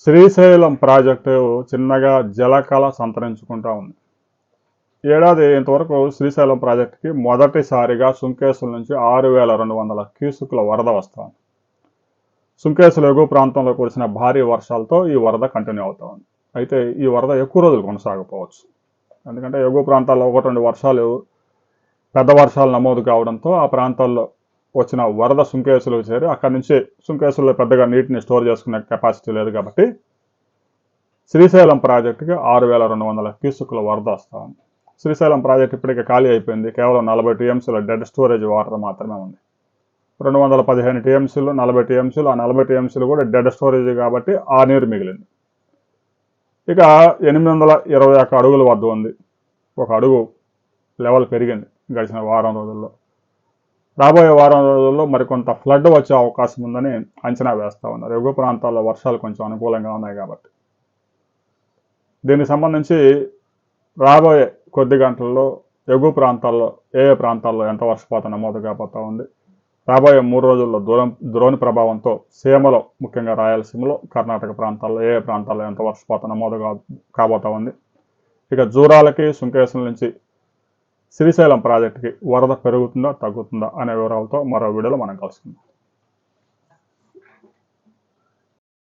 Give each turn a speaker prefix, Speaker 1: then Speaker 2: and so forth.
Speaker 1: Srisailam project చిన్నగా జలకళ సంతరించుకుంటా ఉంది. ఏడాది ఇంతవరకు శ్రీశైలం ప్రాజెక్టుకి మొదటిసారిగా సుంకేసుల నుంచి 6,200 క్యూసెక్కుల వరద వస్తుంది. సుంకేసుల ఎగువ ప్రాంతంలో కురిసిన భారీ వర్షాలతో ఈ వరద కంటిన్యూ అవుతా ఉంది. అయితే ఈ వరద ఎక్కువ రోజులు కొనసాగకపోవచ్చు. ఎందుకంటే ఎగువ ప్రాంతాల్లో 1-2 వర్షాలు పెద్ద వర్షాలు నమోదు కావడంతో ఆ ప్రాంతాల్లో వచ్చిన వరద సుంకేసులు చేరి అక్కడి నుంచి సుంకేసుల్లో పెద్దగా నీటిని స్టోర్ చేసుకునే కెపాసిటీ లేదు కాబట్టి శ్రీశైలం ప్రాజెక్టుకి 6,200 క్యూసెక్కుల వరద వస్తూ ఉంది. శ్రీశైలం ప్రాజెక్ట్ ఇప్పటికే ఖాళీ అయిపోయింది. కేవలం 40 టీఎంసీల డెడ్ స్టోరేజ్ వాటర్ మాత్రమే ఉంది. 215 టీఎంసీలు 40 టీఎంసీలు, ఆ 40 టీఎంసీలు కూడా డెడ్ స్టోరేజ్ కాబట్టి ఆ నీరు మిగిలింది. ఇక 821 అడుగుల వద్ద ఉంది. ఒక అడుగు లెవెల్ పెరిగింది గడిచిన వారం రోజుల్లో. రాబోయే వారం రోజుల్లో మరికొంత ఫ్లడ్ వచ్చే అవకాశం ఉందని అంచనా వేస్తూ ఉన్నారు. ఎగువ ప్రాంతాల్లో వర్షాలు కొంచెం అనుకూలంగా ఉన్నాయి కాబట్టి. దీనికి సంబంధించి రాబోయే కొద్ది గంటల్లో ఎగువ ప్రాంతాల్లో ఏ ప్రాంతాల్లో ఎంత వర్షపాతం నమోదు కాబోతా ఉంది, రాబోయే 3 రోజుల్లో ద్రోణి ప్రభావంతో సీమలో ముఖ్యంగా రాయలసీమలో కర్ణాటక ప్రాంతాల్లో ఏ ప్రాంతాల్లో ఎంత వర్షపాతం నమోదు కాబోతా ఉంది, ఇక జూరాలకి సుంకేసుల నుంచి శ్రీశైలం ప్రాజెక్టుకి వరద పెరుగుతుందా తగ్గుతుందా అనే వివరాలతో మరో వీడియోలో మనం కలుసుకుందాం.